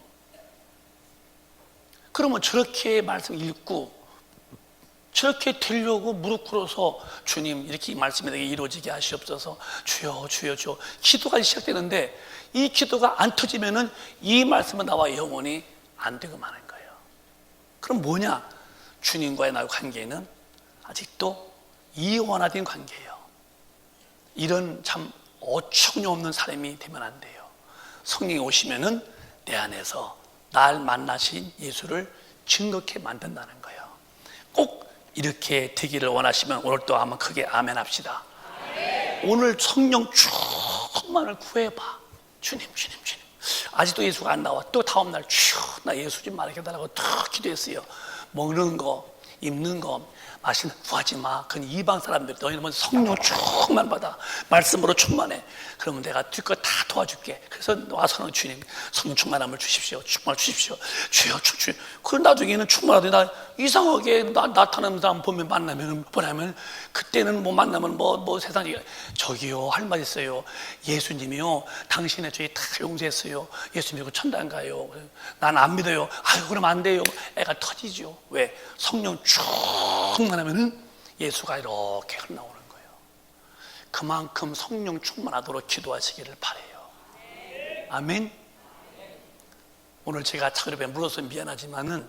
그러면 저렇게 말씀 읽고 저렇게 되려고 무릎 꿇어서 주님 이렇게 말씀이 되게 이루어지게 하시옵소서. 주여 주여 주여 기도가 시작되는데 이 기도가 안 터지면은 이 말씀은 나와 영원히 안 되고 마는 거예요. 그럼 뭐냐? 주님과의 나의 관계는 아직도 이원화된 관계예요. 이런 참 어처구니 없는 사람이 되면 안 돼요. 성령이 오시면은 내 안에서 날 만나신 예수를 증거케 만든다는 거예요. 꼭 이렇게 되기를 원하시면 오늘 또 한번 크게 아멘 합시다. 오늘 성령 충만을 구해봐. 주님 주님 주님 아직도 예수가 안 나와. 또 다음날 주여 나 예수 좀 말하게 해달라고 탁 기도했어요. 먹는 거 입는 거 마시는 구하지 마. 그건 이방 사람들. 너희는 성령 충만 받아. 말씀으로 충만해. 그러면 내가 뒷것 다 도와줄게. 그래서 와서는 주님 성령 충만함을 주십시오. 충만을 주십시오. 주여 주여. 그 나중에는 충만하더니 나 이상하게 나타나는 사람 보면 만나면 뭐냐면 그때는 뭐 만나면 뭐 세상에 저기요 할 말 있어요. 예수님이요 당신의 죄 다 용서했어요. 예수 믿고 천당 가요. 난 안 믿어요. 아유 그럼 안 돼요. 애가 터지죠. 왜? 성령 충만하면은 예수가 이렇게 흘러나오는 거예요. 그만큼 성령 충만하도록 기도하시기를 바라요. 아멘. 오늘 제가 차그룹에 물어서 미안하지만은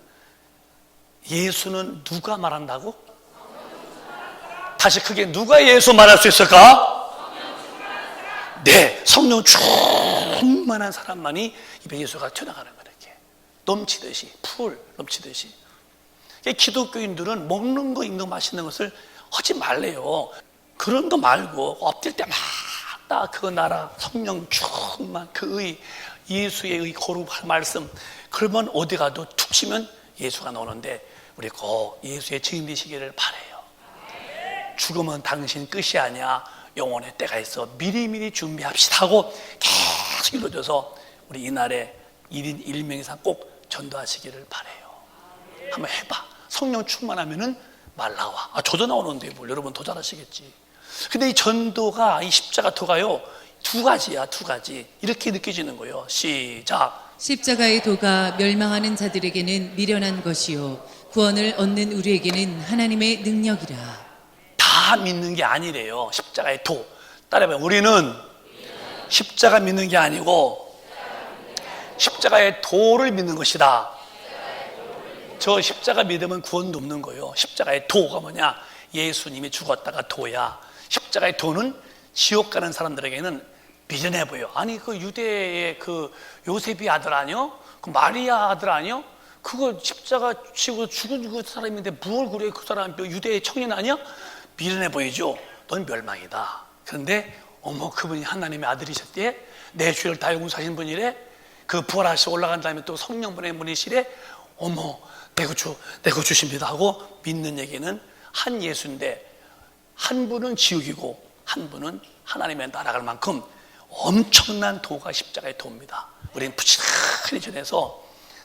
예수는 누가 말한다고? 다시 크게 누가 예수 말할 수 있을까? 네, 성령 충만한 사람만이 입에 예수가 튀어나가는 거예요. 이렇게 넘치듯이 풀 넘치듯이. 기독교인들은 먹는 거 입는 거 마시는 것을 하지 말래요. 그런 거 말고 엎드릴 때마다 그 나라 성령 충만 그 의 예수의 의 거룩한 말씀 그러면 어디 가도 툭 치면 예수가 나오는데 우리 꼭 예수의 증인 되시기를 바라요. 죽음은 당신 끝이 아니야. 영혼의 때가 있어. 미리미리 준비합시다 하고 계속 이루어져서 우리 이날에 1인 1명 이상 꼭 전도하시기를 바라요. 한번 해봐. 성령 충만하면은 말 나와. 저도 나오는데 뭘. 여러분 더 잘하시겠지. 근데 이 전도가, 이 십자가 도가요, 두 가지야, 두 가지. 이렇게 느껴지는 거예요. 시작. 십자가의 도가 멸망하는 자들에게는 미련한 것이요 구원을 얻는 우리에게는 하나님의 능력이라. 다 믿는 게 아니래요. 십자가의 도. 따라해봐요. 우리는 십자가 믿는 게 아니고 십자가의 도를 믿는 것이다. 저 십자가 믿으면 구원도 없는 거예요. 십자가의 도가 뭐냐? 예수님이 죽었다가 도야. 십자가의 도는 지옥 가는 사람들에게는 미련해 보여. 아니 그 유대의 그 요셉이 아들 아니요? 그 마리아 아들 아니요? 그거 십자가 치고 죽은 그 사람인데 뭘 그래? 그 사람 유대의 청년 아니야? 미련해 보이죠? 넌 멸망이다. 그런데 어머, 그분이 하나님의 아들이셨대? 내 죄를 다 용서하신 분이래? 그 부활하시고 올라간 다음에 또 성령 보낸 분이시래? 어머, 내 구주십니다 하고 믿는 얘기는 한 예수인데, 한 분은 지옥이고 한 분은 하나님의 나라갈 만큼 엄청난 도가 십자가의 도입니다. 우리는 부지런히 전해서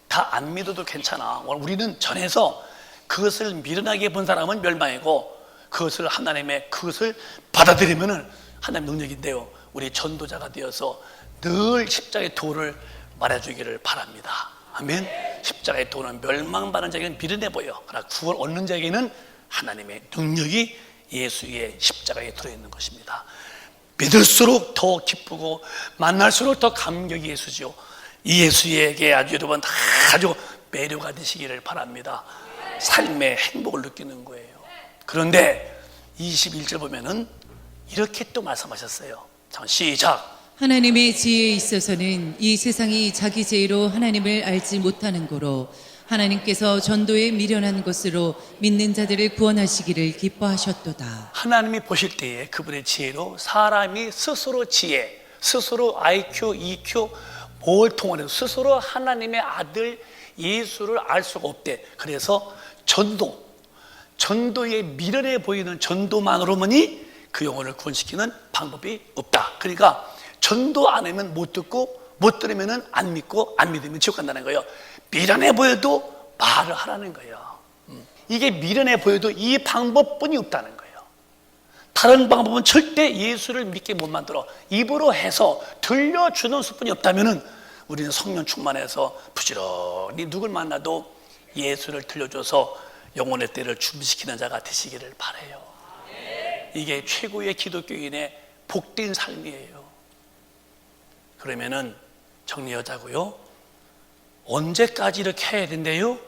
다 안 믿어도 괜찮아. 우리는 전해서 그것을 미련하게 본 사람은 멸망이고, 그것을 하나님의 그것을 받아들이면은 하나님의 능력인데요. 우리 전도자가 되어서 늘 십자가의 도를 말해주기를 바랍니다. 아멘. 십자가의 도는 멸망받는 자에게는 미련해 보여. 그러나 구원 얻는 자에게는 하나님의 능력이 예수의 십자가에 들어있는 것입니다. 믿을수록 더 기쁘고 만날수록 더 감격이 예수죠. 이 예수에게 아주 여러분 아주 매료가 되시기를 바랍니다. 삶의 행복을 느끼는 거예요. 그런데 21절 보면은 이렇게 또 말씀하셨어요. 자, 시작. 하나님의 지혜에 있어서는 이 세상이 자기 지혜로 하나님을 알지 못하는 고로 하나님께서 전도에 미련한 것으로 믿는 자들을 구원하시기를 기뻐하셨도다. 하나님이 보실 때에 그분의 지혜로 사람이 스스로 지혜, 스스로 IQ, EQ 뭘 통해서 스스로 하나님의 아들 예수를 알 수가 없대. 그래서 전도에 미련해 보이는 전도만으로만이 그 영혼을 구원시키는 방법이 없다. 그러니까 전도 안 하면 못 듣고, 못 들으면 안 믿고, 안 믿으면 지옥 간다는 거예요. 미련해 보여도 말을 하라는 거예요. 이게 미련해 보여도 이 방법뿐이 없다는 거예요. 다른 방법은 절대 예수를 믿게 못 만들어. 입으로 해서 들려주는 수뿐이 없다면 우리는 성령 충만해서 부지런히 누굴 만나도 예수를 들려줘서 영혼의 때를 준비시키는 자가 되시기를 바라요. 이게 최고의 기독교인의 복된 삶이에요. 그러면은 정리하자고요. 언제까지 이렇게 해야 된대요?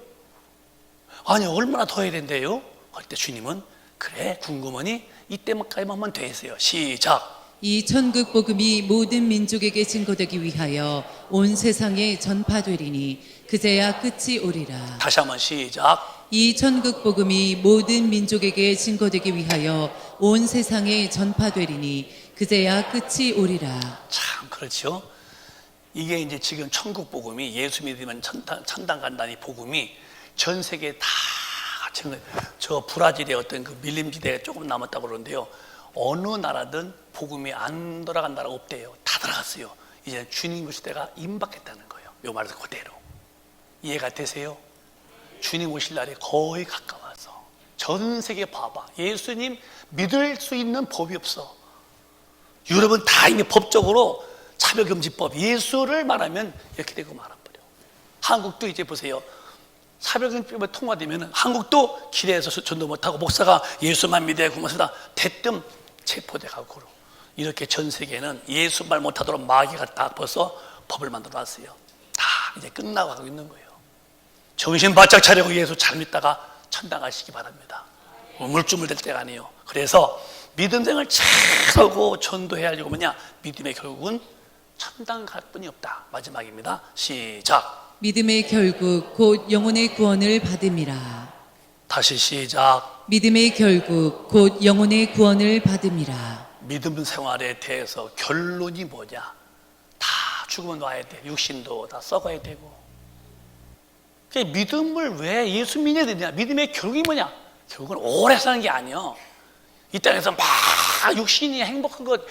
아니, 얼마나 더 해야 된대요? 할 때 주님은 그래, 궁금하니 이때까지만 하면 되세요. 시작. 이 천국 복음이 모든 민족에게 증거되기 위하여 온 세상에 전파되리니 그제야 끝이 오리라. 다시 한번 시작. 이 천국 복음이 모든 민족에게 증거되기 위하여 온 세상에 전파되리니 그제야 끝이 오리라. 참 그렇죠. 이게 이제 지금 천국 복음이 예수 믿으면 천당 간다는 이 복음이 전 세계에 다 지금 저 브라질의 어떤 그 밀림지대에 조금 남았다고 그러는데요. 어느 나라든 복음이 안 돌아간 나라가 없대요. 다 들어갔어요. 이제 주님 오실 때가 임박했다는 거예요. 요 말에서 그대로. 이해가 되세요? 주님 오실 날이 거의 가까워서 전 세계 봐봐. 예수님 믿을 수 있는 법이 없어. 유럽은 다 이미 법적으로 차별금지법, 예수를 말하면 이렇게 되고 말아버려. 한국도 이제 보세요. 차별금지법이 통과되면 한국도 길에서 전도 못하고 목사가 예수만 믿어야 고맙습니다. 대뜸 체포돼가고 이렇게 전 세계는 예수 말 못하도록 마귀가 딱 벌써 법을 만들어 놨어요. 다 이제 끝나고 가고 있는 거예요. 정신 바짝 차리고 예수 잘 믿다가 천당 가시기 바랍니다. 물주물 될 때가 아니에요. 그래서 믿음 생활 잘하고 전도해야 하려고 뭐냐? 믿음의 결국은 천당 갈 뿐이 없다. 마지막입니다. 시작. 믿음의 결국 곧 영혼의 구원을 받음이라. 다시 시작. 믿음의 결국 곧 영혼의 구원을 받음이라. 믿음 생활에 대해서 결론이 뭐냐? 다 죽으면 놔야 돼. 육신도 다 썩어야 되고. 믿음을 왜 예수 믿어야 되냐? 믿음의 결국이 뭐냐? 결국은 오래 사는 게 아니야. 이 땅에서 막 육신이 행복한 것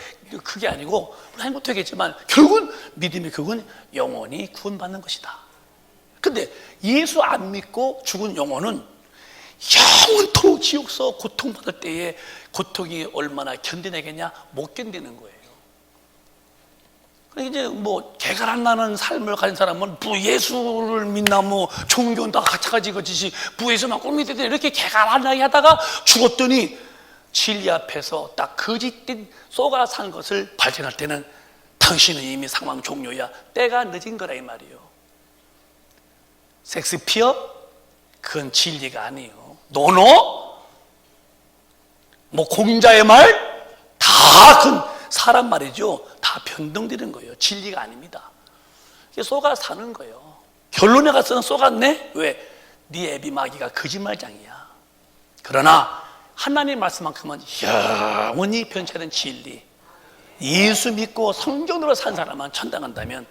그게 아니고 물론 행복하겠지만 결국은 믿음의 결국은 영원히 구원받는 것이다. 근데 예수 안 믿고 죽은 영혼은 영원토록 지옥서 고통받을 때에 고통이 얼마나 견뎌내겠냐? 못 견디는 거예요. 그러니까 이제 뭐 개가 안 나는 삶을 가진 사람은 예수를 믿나 뭐 종교는 다 마찬가지겠지 예수만 꿈이 이렇게 개가 안 나게 하다가 죽었더니 진리 앞에서 딱 거짓된 쏘가 산 것을 발견할 때는 당신은 이미 상황 종료야. 때가 늦은 거라 이 말이에요. 섹스피어? 그건 진리가 아니에요. 노노? 뭐 공자의 말? 다 그건 사람 말이죠. 다 변동되는 거예요. 진리가 아닙니다. 쏘가 사는 거예요. 결론에 가서는 쏘갔네? 왜? 네 애비 마귀가 거짓말장이야. 그러나 하나님 말씀만큼은 영원히 변치 않는 진리, 예수 믿고 성경으로 산 사람만 천당 간다면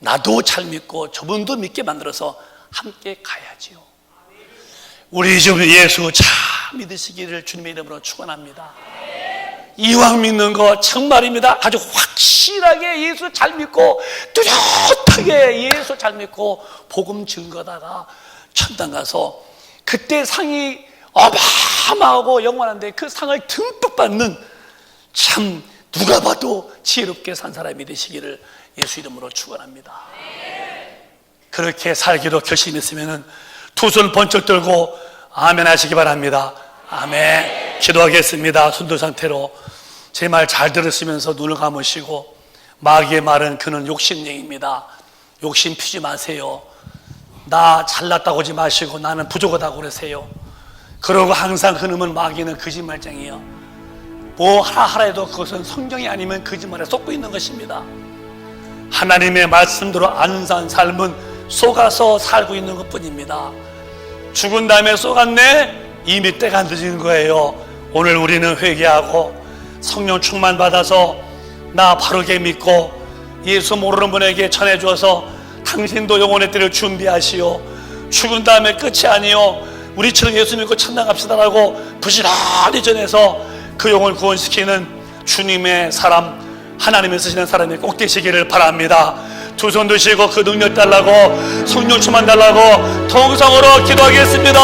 나도 잘 믿고 저분도 믿게 만들어서 함께 가야지요. 우리 좀 예수 잘 믿으시기를 주님의 이름으로 축원합니다. 이왕 믿는 거 정말입니다. 아주 확실하게 예수 잘 믿고 뚜렷하게 예수 잘 믿고 복음 증거다가 천당 가서 그때 상이 어마어마하고 영원한데 그 상을 듬뿍 받는 참 누가 봐도 지혜롭게 산 사람이 되시기를 예수 이름으로 축원합니다. 그렇게 살기로 결심했으면 두 손 번쩍 들고 아멘 하시기 바랍니다. 아멘. 기도하겠습니다. 순도 상태로 제 말 잘 들으시면서 눈을 감으시고, 마귀의 말은 그는 욕심쟁이입니다. 욕심 피지 마세요. 나 잘났다고 하지 마시고 나는 부족하다고 그러세요. 그러고 항상 그놈은 마귀는 거짓말쟁이에요. 뭐 하라 해도 그것은 성경이 아니면 거짓말에 속고 있는 것입니다. 하나님의 말씀대로 안 산 삶은 속아서 살고 있는 것뿐입니다. 죽은 다음에 속았네? 이미 때가 늦은 거예요. 오늘 우리는 회개하고 성령 충만 받아서 나 바르게 믿고 예수 모르는 분에게 전해줘서 당신도 영혼의 때를 준비하시오. 죽은 다음에 끝이 아니요, 우리처럼 예수 믿고 천당 갑시다라고 부지런히 전해서 그 영혼을 구원시키는 주님의 사람, 하나님이 쓰시는 사람이 꼭 되시기를 바랍니다. 두 손 드시고 그 능력 달라고, 성령 충만 달라고 통성으로 기도하겠습니다.